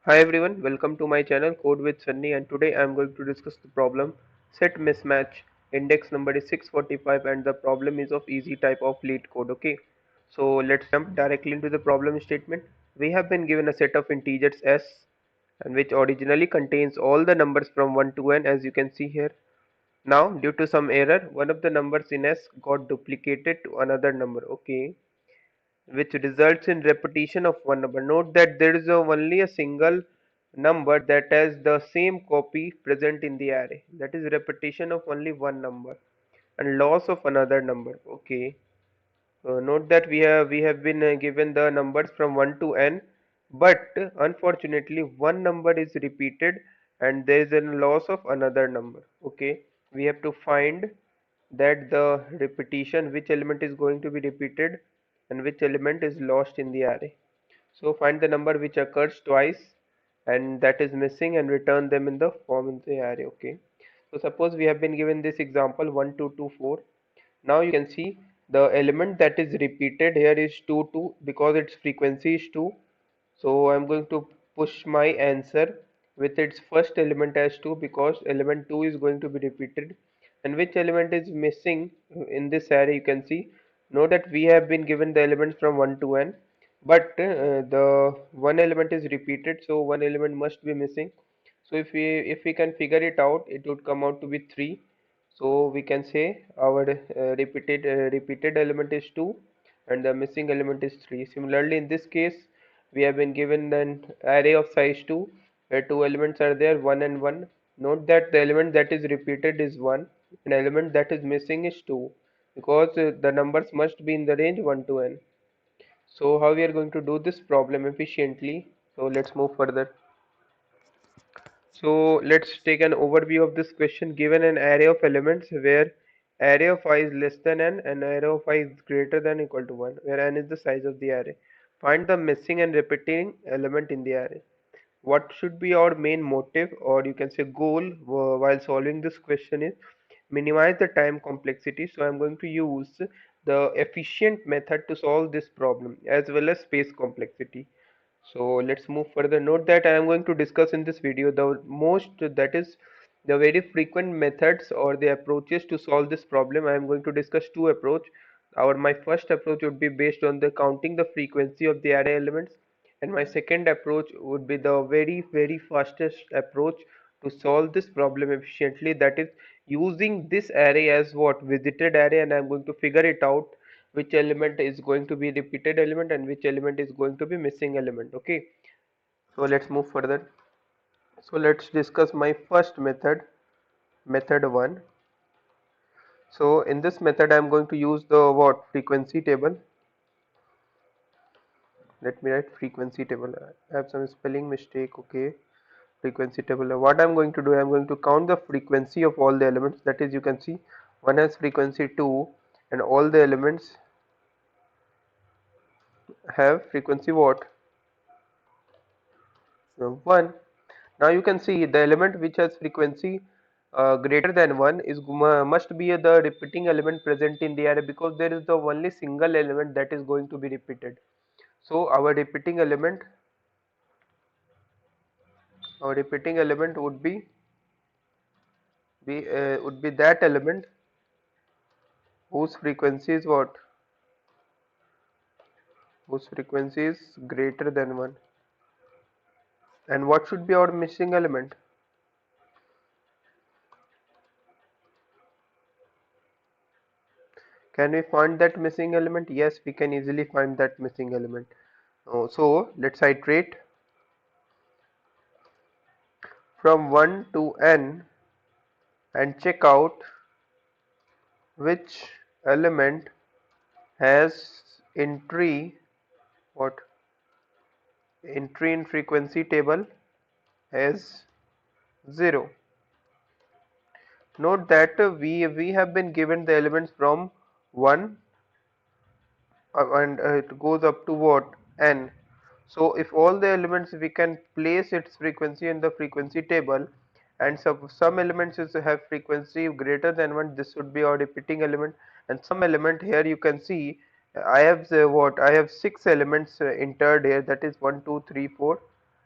Hi everyone, welcome to my channel Code with Sunny, and today I am going to discuss the problem set mismatch. Index number is 645 and the problem is of easy type of leet code. Okay, so let's jump directly into the problem statement. We have been given a set of integers s, and which originally contains all the numbers from 1 to n, as you can see here. Now due to some error, one of the numbers in s got duplicated to another number. Okay, which results in repetition of one number. Note that there is only a single number that has the same copy present in the array. That is repetition of only one number and loss of another number. Okay. Note that we have been given the numbers from 1 to n, but unfortunately one number is repeated and there is a loss of another number. Okay, we have to find that the repetition, which element is going to be repeated and which element is lost in the array. So find the number which occurs twice and that is missing and return them in the form in the array. Okay, so suppose we have been given this example 1224. Now you can see the element that is repeated here is 2 because its frequency is 2. So I'm going to push my answer with its first element as 2 because element 2 is going to be repeated. And which element is missing in this array, you can see. Note that we have been given the elements from 1 to n, but the one element is repeated, so one element must be missing. So if we can figure it out, it would come out to be 3. So we can say our repeated element is 2 and the missing element is 3. Similarly, in this case, we have been given an array of size 2 where two elements are there, 1 and 1. Note that the element that is repeated is 1 and element that is missing is 2 because the numbers must be in the range 1 to n. So how we are going to do this problem efficiently? So let's move further. So let's take an overview of this question. Given an array of elements where array of I is less than n and array of I is greater than or equal to 1, where n is the size of the array. Find the missing and repeating element in the array. What should be our main motive, or you can say goal, while solving this question is minimize the time complexity. So I'm going to use the efficient method to solve this problem as well as space complexity. So let's move further. Note that I am going to discuss in this video the most, that is the very frequent methods or the approaches to solve this problem. I am going to discuss two approach. My first approach would be based on the counting the frequency of the array elements, and my second approach would be the very fastest approach to solve this problem efficiently, that is using this array as what visited array, and I'm going to figure it out which element is going to be repeated element and which element is going to be missing element. Okay, so let's move further. So let's discuss my first method, method 1. So in this method I'm going to use the what frequency table. Let me write frequency table. I have some spelling mistake. Okay, frequency table. What I'm going to do, I'm going to count the frequency of all the elements. That is, you can see one has frequency 2 and all the elements have frequency what? 1. Now you can see the element which has frequency greater than 1 is must be the repeating element present in the array because there is the only single element that is going to be repeated. So our repeating element would be that element whose frequency is what? Whose frequency is greater than 1. And what should be our missing element? Can we find that missing element? Yes, we can easily find that missing element. So let's iterate from 1 to n and check out which element has what entry in frequency table as 0. Note that we have been given the elements from 1 and it goes up to what n. So if all the elements we can place its frequency in the frequency table, and some elements have frequency greater than 1, this would be our repeating element, and some element here you can see I have what I have 6 elements entered here, that is 1 2 3 4,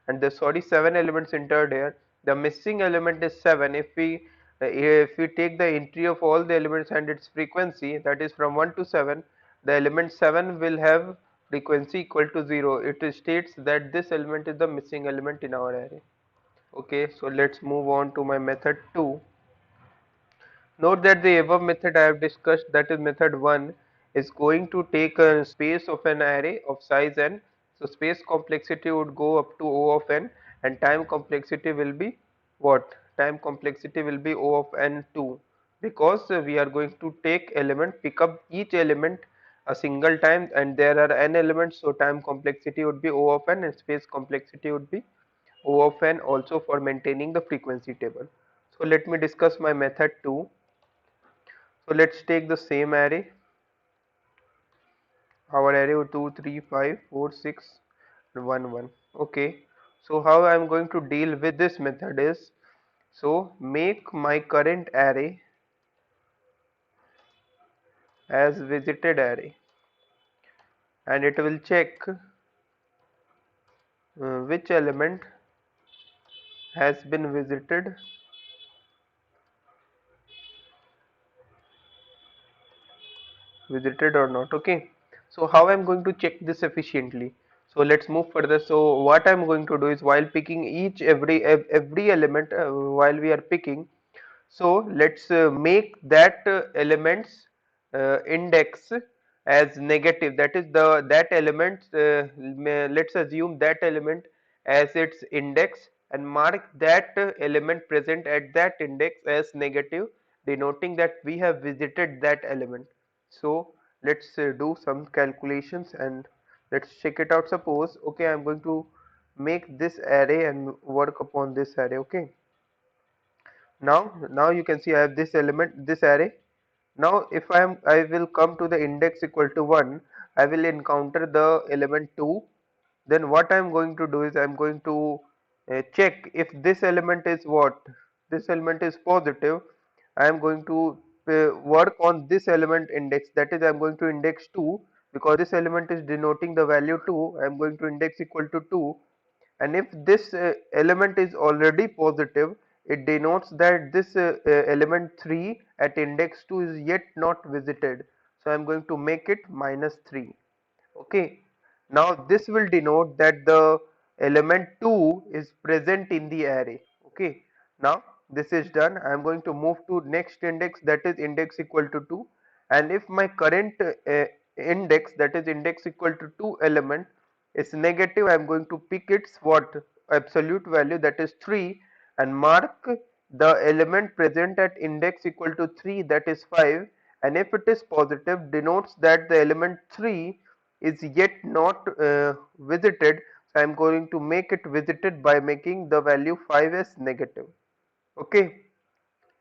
and the sorry 7 elements entered here. The missing element is 7. If we take the entry of all the elements and its frequency, that is from 1 to 7, the element 7 will have frequency equal to 0. It states that this element is the missing element in our array. Okay, so let's move on to my method 2. Note that the above method I have discussed, that is method 1, is going to take a space of an array of size n. So space complexity would go up to O of n, and time complexity will be what? Time complexity will be O of n2, because we are going to take element, pick up each element a single time, and there are n elements, so time complexity would be O of n and space complexity would be O of n also for maintaining the frequency table. So let me discuss my method 2. So let's take the same array, our array of 2, 3, 5, 4, 6, 1, 1. Okay, so how I am going to deal with this method is, so make my current array as visited array, and it will check which element has been visited or not. Okay, so how I'm going to check this efficiently? So let's move further. So what I'm going to do is, while picking every element, while we are picking, so let's make that element's index as negative. That is that element, let's assume that element as its index, and mark that element present at that index as negative, denoting that we have visited that element. So let's do some calculations and let's check it out. Suppose, okay, I'm going to make this array and work upon this array. Okay, now you can see I have this element, this array. Now if I will come to the index equal to 1, I will encounter the element 2. Then what I am going to do is, I am going to check if this element is what, this element is positive. I am going to work on this element index, that is I am going to index 2, because this element is denoting the value 2. I am going to index equal to 2, and if this element is already positive, it denotes that this element 3 at index 2 is yet not visited. So I am going to make it -3. Okay, now this will denote that the element 2 is present in the array. Okay, now this is done. I am going to move to next index, that is index equal to 2, and if my current index, that is index equal to 2 element, is negative, I am going to pick its what, absolute value, that is 3, and mark the element present at index equal to 3, that is 5, and if it is positive, denotes that the element 3 is yet not visited. So I am going to make it visited by making the value 5 as negative. Okay,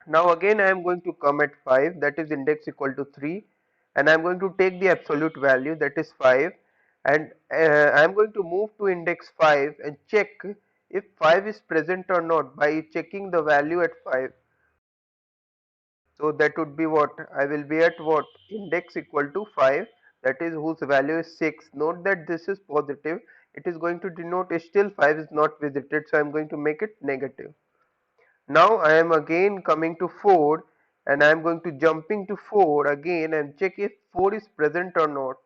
now again I am going to come at 5, that is index equal to 3, and I am going to take the absolute value, that is 5, and I am going to move to index 5 and check if 5 is present or not by checking the value at 5. So that would be what, I will be at what, index equal to 5, that is whose value is 6. Note that this is positive, it is going to denote still 5 is not visited, so I am going to make it negative. Now I am again coming to 4, and I am going to jumping to 4 again and check if 4 is present or not,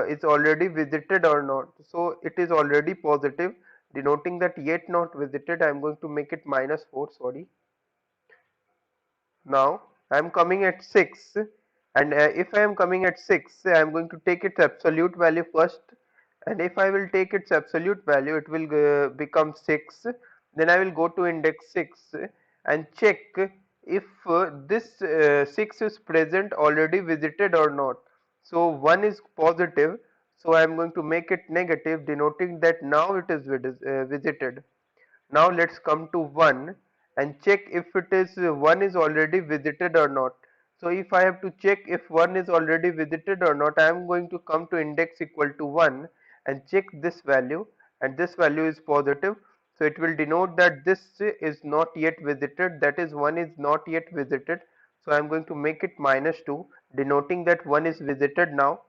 it's already visited or not. So it is already positive, denoting that yet not visited. I am going to make it -4, sorry. Now I am coming at 6, and if I am coming at 6, I am going to take its absolute value first, and if I will take its absolute value, it will become 6. Then I will go to index 6 and check if this 6 is present, already visited or not. So 1 is positive, so I am going to make it negative, denoting that now it is visited. Now let's come to 1 and check if it is 1 is already visited or not. So if I have to check if 1 is already visited or not, I am going to come to index equal to 1 and check this value, and this value is positive. So it will denote that this is not yet visited, that is 1 is not yet visited. So I am going to make it -2, denoting that 1 is visited now.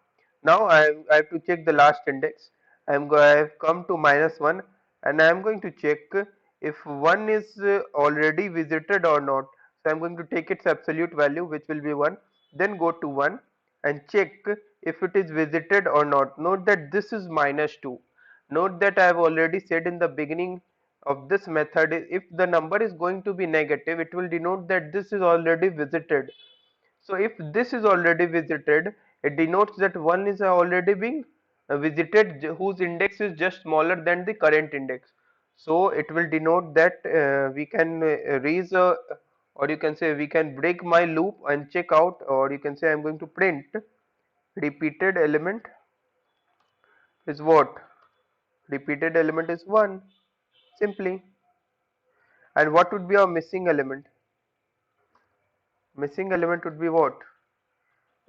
Now I have to check the last index. I have come to -1. and I am going to check if 1 is already visited or not. So I am going to take its absolute value, which will be 1, then go to 1 and check if it is visited or not. Note that this is minus 2. Note that I have already said in the beginning of this method, if the number is going to be negative, it will denote that this is already visited. So if this is already visited, it denotes that one is already being visited whose index is just smaller than the current index. So it will denote that we can raise a, or you can say we can break my loop and check out, or you can say I'm going to print repeated element is what? Repeated element is 1, simply. And what would be our missing element? Missing element would be what?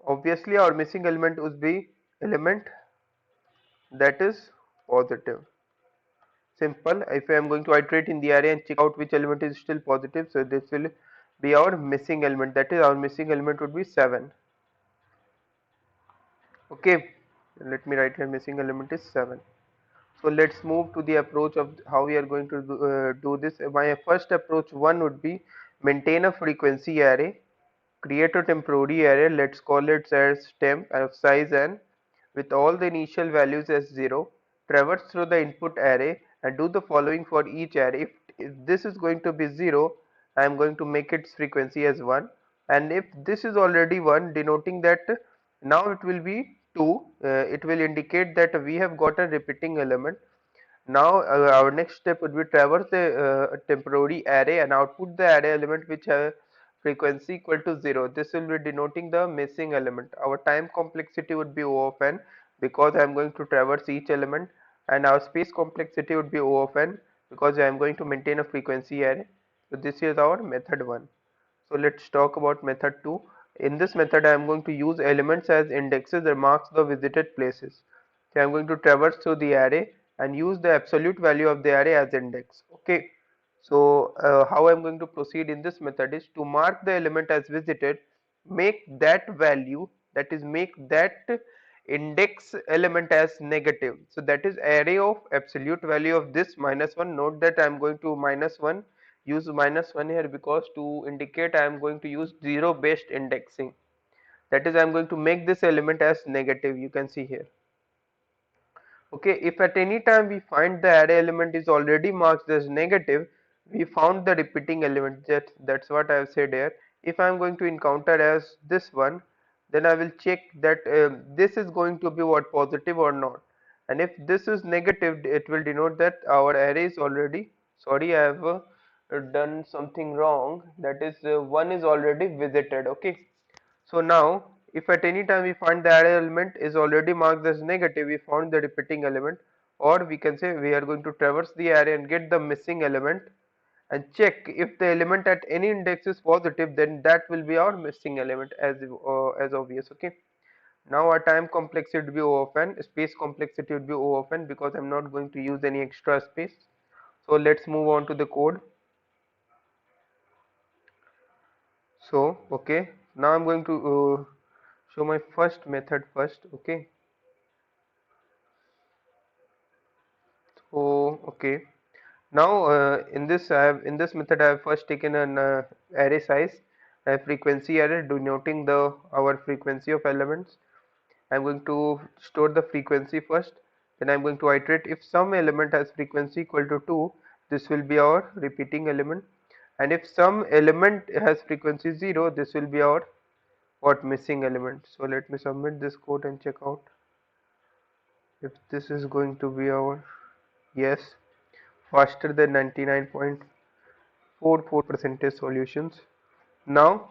Obviously our missing element would be element that is positive. Simple. If I am going to iterate in the array and check out which element is still positive, so this will be our missing element. That is, our missing element would be 7. Okay, let me write here, missing element is 7. So let's move to the approach of how we are going to do this. My first approach 1 would be maintain a frequency array, create a temporary array, let's call it as temp of size n, with all the initial values as 0, traverse through the input array and do the following for each array. If this is going to be 0, I am going to make its frequency as 1, and if this is already 1, denoting that now it will be 2, it will indicate that we have got a repeating element. Now our next step would be traverse a temporary array and output the array element which have frequency equal to 0. This will be denoting the missing element. Our time complexity would be O of n because I am going to traverse each element, and our space complexity would be O of n because I am going to maintain a frequency array. So this is our method 1. So let's talk about method 2. In this method I am going to use elements as indexes that marks the visited places. So I am going to traverse through the array and use the absolute value of the array as index. Okay. So how I am going to proceed in this method is to mark the element as visited, make that value, that is make that index element as negative. So that is array of absolute value of this minus 1. Note that I am going to minus 1, use minus 1 here because to indicate I am going to use 0 based indexing. That is, I am going to make this element as negative, you can see here. Okay, if at any time we find the array element is already marked as negative, we found the repeating element. That's what I have said here. If I am going to encounter as this one, then I will check that this is going to be what, positive or not. And if this is negative, it will denote that our array is already, sorry, I have done something wrong. That is, one is already visited. Okay. So now, if at any time we find the array element is already marked as negative, we found the repeating element, or we can say we are going to traverse the array and get the missing element and check if the element at any index is positive, then that will be our missing element as obvious. Okay. Now our time complexity would be O of n, space complexity would be O of n because I'm not going to use any extra space. So let's move on to the code. So okay, now I'm going to show my first method first. Okay. So okay, now in this method I have first taken an array size, a frequency array denoting the our frequency of elements. I'm going to store the frequency first, then I'm going to iterate. If some element has frequency equal to 2, this will be our repeating element, and if some element has frequency 0, this will be our what, missing element. So let me submit this code and check out if this is going to be our, yes, faster than 99.44% solutions. Now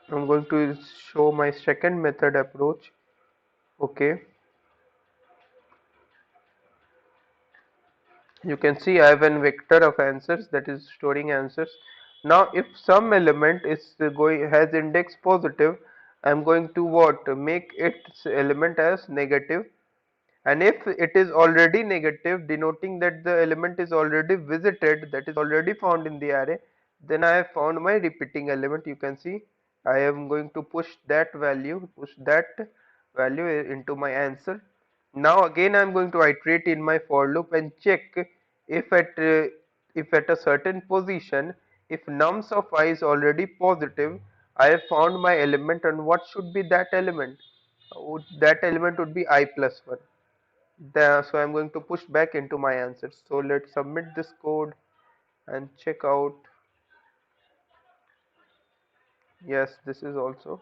I'm going to show my second method approach. Okay, you can see I have a vector of answers that is storing answers. Now if some element is going has index positive, I am going to what, make its element as negative, and if it is already negative, denoting that the element is already visited, that is already found in the array, then I have found my repeating element. You can see I am going to push that value into my answer. Now again I am going to iterate in my for loop and check if at uh, if at a certain position, if nums of I is already positive, I have found my element, and what should be that element? That element would be I plus 1. So I'm going to push back into my answers. So let's submit this code and check out. Yes, this is also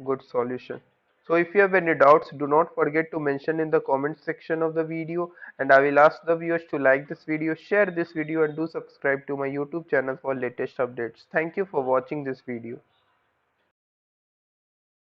good solution. So if you have any doubts, do not forget to mention in the comment section of the video, and I will ask the viewers to like this video, share this video, and do subscribe to my YouTube channel for latest updates. Thank you for watching this video.